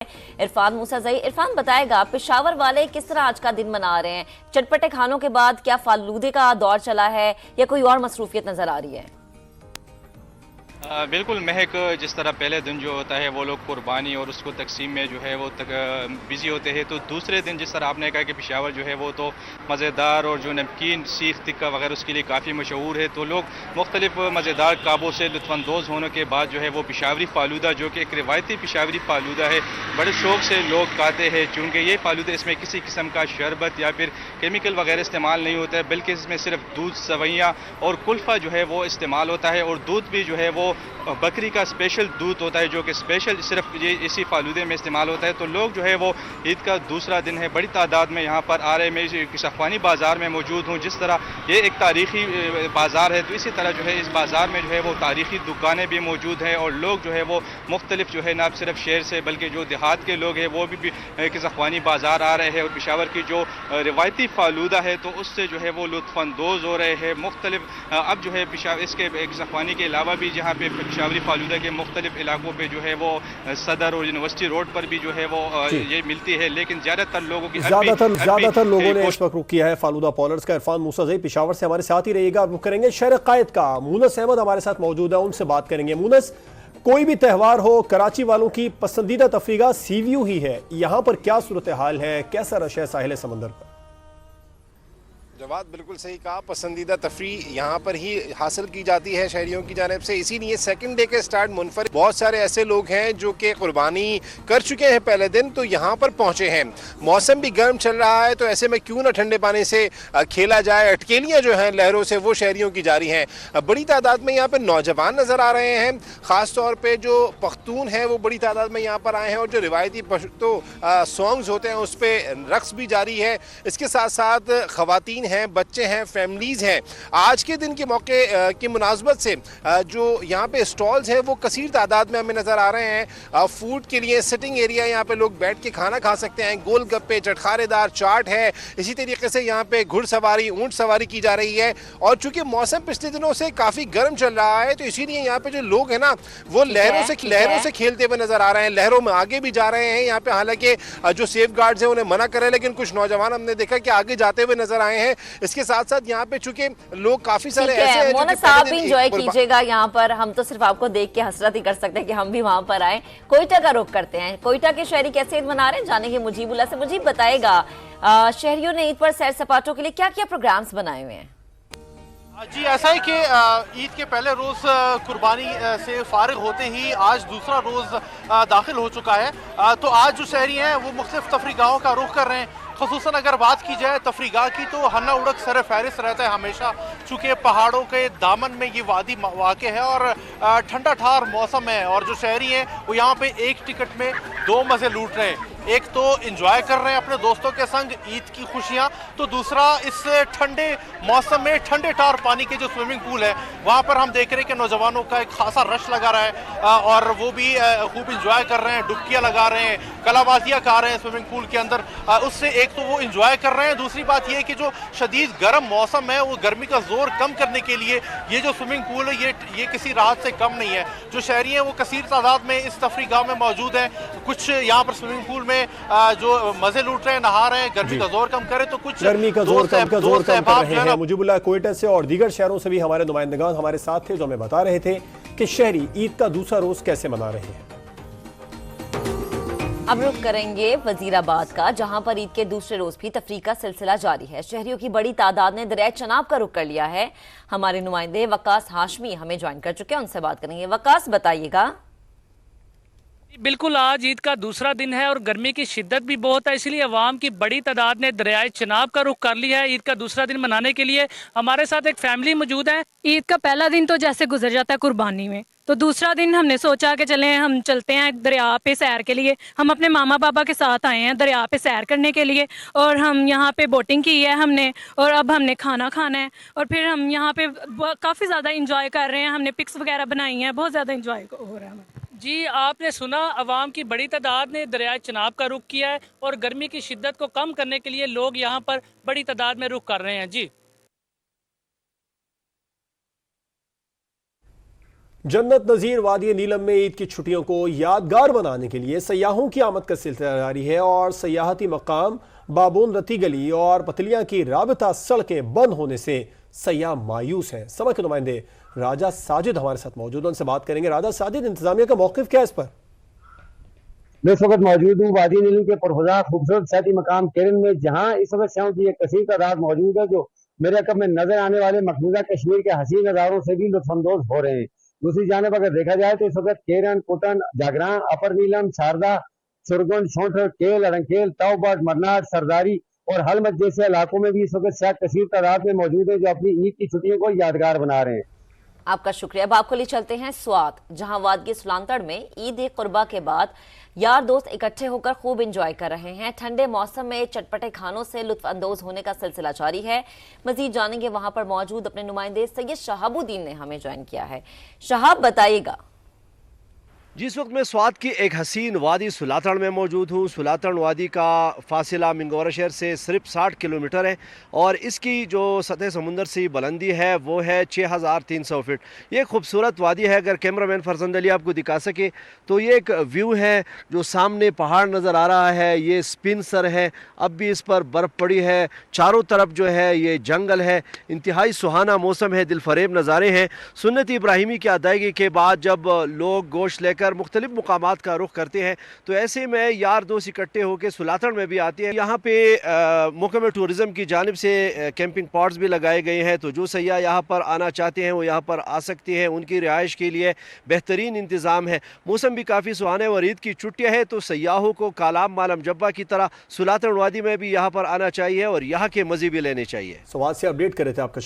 इरफान मूसाज़ई। इरफान बताएगा पेशावर वाले किस तरह आज का दिन मना रहे हैं? चटपटे खानों के बाद क्या फालूदे का दौर चला है या कोई और मसरूफियत नजर आ रही है? बिल्कुल महक, जिस तरह पहले दिन जो होता है वो लोग कुर्बानी और उसको तकसीम में जो है वो बिज़ी होते हैं, तो दूसरे दिन जिस तरह आपने कहा कि पेशावर जो है वो तो मज़ेदार और जो नमकीन सीख तिक्का वगैरह उसके लिए काफ़ी मशहूर है, तो लोग मुख्तलिफ मज़ेदार काबों से लुत्फ़अंदोज़ होने के बाद जो है वो पेशावरी फालूदा, जो कि एक रिवायती पेशावरी फालूदा है, बड़े शौक़ से लोग खाते हैं। चूँकि ये फालूदा इसमें किसी किस्म का शरबत या फिर केमिकल वगैरह इस्तेमाल नहीं होता है, बल्कि इसमें सिर्फ दूध, सवैयाँ और कुल्फ़ा जो है वो इस्तेमाल होता है, और दूध भी जो है वो बकरी का स्पेशल दूध होता है, जो कि स्पेशल सिर्फ ये इसी फालूदे में इस्तेमाल होता है। तो लोग जो है वो ईद का दूसरा दिन है, बड़ी तादाद में यहाँ पर आ रहे हैं। मैं सफ़ानी बाज़ार में मौजूद हूँ। जिस तरह ये एक तारीख़ी बाज़ार है, तो इसी तरह जो है इस बाज़ार में जो है वो तारीख़ी दुकानें भी मौजूद हैं, और लोग जो है वो मुख्तलिफ जो है ना सिर्फ शहर से बल्कि जो देहात के लोग हैं वो भी सफ़ानी बाज़ार आ रहे हैं, और पेशावर की जो रिवायती फालूदा है तो उससे जो है वो लुत्फ़अंदोज़ हो रहे हैं। मुख्तलिफ अब जो है पेशावर इसके सफ़ानी के अलावा भी जहाँ पे पेशावरी फालूदा के मुख्तलिफ इलाकों पे जो है वो सदर और यूनिवर्सिटी रोड पर भी जो है वो ये मिलती है, लेकिन ज़्यादातर लोगों की ज़्यादातर लोगों ने इस वक्त रुख किया है फालूदा पॉलर्स का। इरफान मूसाज़ई पेशावर से हमारे साथ ही रहिएगा। रुख करेंगे शहर कायद का। मुनस अहमद हमारे साथ मौजूद है, उनसे बात करेंगे। मुनस, कोई भी त्यौहार हो, कराची वालों की पसंदीदा तफरीह सी व्यू ही है, यहाँ पर क्या सूरत हाल है, कैसा रश है साहिल समंदर पर? जवाब बिल्कुल सही कहा, पसंदीदा तफरी यहाँ पर ही हासिल की जाती है शहरियों की जानिब से, इसीलिए सेकंड डे के स्टार्ट मुनफरिद बहुत सारे ऐसे लोग हैं जो कि कुर्बानी कर चुके हैं पहले दिन, तो यहाँ पर पहुँचे हैं। मौसम भी गर्म चल रहा है, तो ऐसे में क्यों ना ठंडे पानी से खेला जाए। अटकेलियाँ जो हैं लहरों से वो शहरियों की जारी हैं। बड़ी तादाद में यहाँ पर नौजवान नज़र आ रहे हैं, ख़ास तौर पर जो पख्तून हैं वो बड़ी तादाद में यहाँ पर आए हैं, और जो रिवायती पश्तो सॉन्ग्स होते हैं उस पर रक्स भी जारी है। इसके साथ साथ ख़वातीन हैं, बच्चे हैं, फैमिलीज हैं। आज के दिन के मौके की मुनासबत से जो यहाँ पे स्टॉल्स हैं वो कसीर तादाद में हमें नज़र आ रहे हैं। फूड के लिए सिटिंग एरिया, यहाँ पे लोग बैठ के खाना खा सकते हैं। गोल गप्पे, चटखारेदार चाट है। इसी तरीके से यहाँ पे घुड़सवारी, ऊँट सवारी की जा रही है। और चूंकि मौसम पिछले दिनों से काफ़ी गर्म चल रहा है, तो इसीलिए यहाँ पे जो लोग हैं ना वो लहरों से खेलते हुए नजर आ रहे हैं, लहरों में आगे भी जा रहे हैं। यहाँ पे हालांकि जो सेफ गार्ड्स हैं उन्हें मना कर रहे हैं, लेकिन कुछ नौजवान हमने देखा कि आगे जाते हुए नजर आए हैं। इसके साथ साथ यहाँ पे चूंकि लोग काफी सारे ऐसे हैं मोना साहब भी इंजॉय कीजिएगा यहाँ पर। हम तो सिर्फ आपको देख के हसरत ही कर सकते हैं कि हम भी वहां पर आए। कोयटा का रुख करते हैं। कोयटा के शहरी कैसे ईद मना रहे हैं जानेंगे मुजीबुल्लाह से। मुजीब बताएगा शहरियों ने ईद पर सैर सपाटों के लिए क्या क्या प्रोग्राम्स बनाए हुए हैं? जी, ऐसा है कि ईद के पहले रोज़ कुर्बानी से फारिग होते ही आज दूसरा रोज़ दाखिल हो चुका है। तो आज जो शहरी हैं वो मुख्तलिफ तफरीगाहों का रुख कर रहे हैं। ख़ुसूसन अगर बात की जाए तफरीगाह की, तो हन्ना उड़क सर फहरिस्त रहता है हमेशा, चूँकि पहाड़ों के दामन में ये वादी वाक़ है और ठंडा ठार मौसम है, और जो शहरी हैं वो यहाँ पे एक टिकट में दो मज़े लूट रहे हैं। एक तो एंजॉय कर रहे हैं अपने दोस्तों के संग ईद की खुशियाँ, तो दूसरा इस ठंडे मौसम में ठंडे टार पानी के जो स्विमिंग पूल है वहाँ पर हम देख रहे हैं कि नौजवानों का एक खासा रश लगा रहा है, और वो भी खूब इंजॉय कर रहे हैं, डुबकियाँ लगा रहे हैं, कलाबाजियाँ कर रहे हैं स्विमिंग पूल के अंदर। उससे एक तो वो इंजॉय कर रहे हैं, दूसरी बात ये है कि जो शदीद गर्म मौसम है वो गर्मी का जोर कम करने के लिए ये जो स्विमिंग पूल है ये किसी राहत से कम नहीं है। जो शहरी हैं वो कसीर तादाद में इस तफरीगाह में मौजूद हैं। कुछ यहाँ पर स्विमिंग पूल में जो मजे लूट रहे हैं, नहा रहे हैं, गर्मी का जोर कम करे, तो कुछ गर्मी का जोर कम कर रहे हैं। मुजीबुल्लाह कोयटा से और दीगर शहरों से भी हमारे नुमाइंदगान हमारे साथ थे जो हमें बता रहे थे कि शहरी ईद का दूसरा रोज कैसे मना रहे हैं। अब रुख करेंगे वजीराबाद का, जहां पर ईद के दूसरे रोज भी तफरीह का सिलसिला जारी है। शहरियों की बड़ी तादाद ने दरिया चनाब का रुख कर लिया है। हमारे नुमाइंदे वकास हाशमी हमें ज्वाइन कर चुके हैं, उनसे बात करेंगे। वकास बताइएगा। बिल्कुल, आज ईद का दूसरा दिन है और गर्मी की शिद्दत भी बहुत है, इसलिए अवाम की बड़ी तादाद ने दरियाए चनाब का रुख कर लिया है ईद का दूसरा दिन मनाने के लिए। हमारे साथ एक फैमिली मौजूद है। ईद का पहला दिन तो जैसे गुजर जाता है कुर्बानी में, तो दूसरा दिन हमने सोचा कि चलें हम चलते हैं दरिया पे सैर के लिए। हम अपने मामा पापा के साथ आए हैं दरिया पे सैर करने के लिए, और हम यहाँ पे बोटिंग की है हमने, और अब हमने खाना खाना है, और फिर हम यहाँ पे काफ़ी ज़्यादा इंजॉय कर रहे हैं। हमने पिक्स वगैरह बनाई हैं, बहुत ज़्यादा इंजॉय हो रहा है। जी, आपने सुना, अवाम की बड़ी तादाद ने दरियाए चनाब का रुख किया है और गर्मी की शिद्दत को कम करने के लिए लोग यहाँ पर बड़ी तादाद में रुख कर रहे हैं। जी जन्नत नज़ीर वादी नीलम में ईद की छुट्टियों को यादगार बनाने के लिए सयाहों की आमद का सिलसिला जारी है और सयाहती मकाम बाबून रती गली और पतलियां की राबता सड़कें बंद होने से सयाह मायूस हैं। समय के नुमाइंदे राजा साजिद हमारे साथ मौजूद हैं, उनसे बात करेंगे। राजा साजिद, इंतजामिया का मौक़िफ़ क्या है इस पर? मैं इस वक्त मौजूद हूँ वादी नीलम के पुरफजा खूबसूरत सियाती मकाम केरन में, जहाँ इस वक्त शाम की एक कसीर तादाद मौजूद है जो मेरे अकब में नजर आने वाले मकबूजा कश्मीर के हसीन नज़ारों से भी लुत्फानंदोज हो रहे हैं। दूसरी जानब अगर देखा जाए तो इस वक्त केरन, कुटन, जागरां, अपर नीलम, शारदा, सुरगुन, छोंठ, केल, अड़ंकेल, तौबट, मरनाट, सरदारी और हलमत जैसे इलाकों में भी इस वक्त सियाह कसीर तादाद में मौजूद है जो अपनी ईद की छुट्टियों को यादगार बना रहे हैं। आपका शुक्रिया। अब आपको ले चलते हैं स्वात, जहां वादगी सुलांतड़ में ईद कुर्बा के बाद यार दोस्त इकट्ठे होकर खूब एंजॉय कर रहे हैं। ठंडे मौसम में चटपटे खानों से लुत्फ अंदोज होने का सिलसिला जारी है। मजीद जानेंगे वहां पर मौजूद अपने नुमाइंदे सैयद शहाबुद्दीन ने हमें ज्वाइन किया है। शहाब, बताइएगा। जिस वक्त मैं स्वात की एक हसीन वादी सुलातड़ में मौजूद हूँ। सुलातड़ वादी का फासिला मिंगोरा शहर से सिर्फ 60 किलोमीटर है और इसकी जो सतह समुंदर से बुलंदी है वो है 6300 फीट। ये खूबसूरत वादी है। अगर कैमरामैन फरजंद अली आपको दिखा सके तो ये एक व्यू है जो सामने पहाड़ नज़र आ रहा है। ये स्पिनसर है, अब भी इस पर बर्फ़ पड़ी है। चारों तरफ जो है ये जंगल है। इंतहाई सुहाना मौसम है, दिलफरेब नज़ारे हैं। सुन्नत इब्राहिमी की अदायगी के बाद जब लोग गोश्त लेकर मुख्तलिफ मुकामात का रुख करते हैं तो ऐसे में यार दोस्त इकट्ठे होकर सुलातड़ में भी आते हैं। यहाँ पे महकमे टूरिज़म की जानिब से कैंपिंग पॉट्स भी लगाए गए हैं, तो जो सयाह यहाँ पर आना चाहते हैं वो यहाँ पर आ सकते हैं। उनकी रिहाइश के लिए बेहतरीन इंतज़ाम है। मौसम भी काफ़ी सुहाना है और ईद की छुट्टियाँ हैं तो सयाहों को कालाम मालम जब्बा की तरह सुलातड़ वादी में भी यहाँ पर आना चाहिए और यहाँ के मज़े भी लेने चाहिए। स्वात से अपडेट कर रहे थे आपका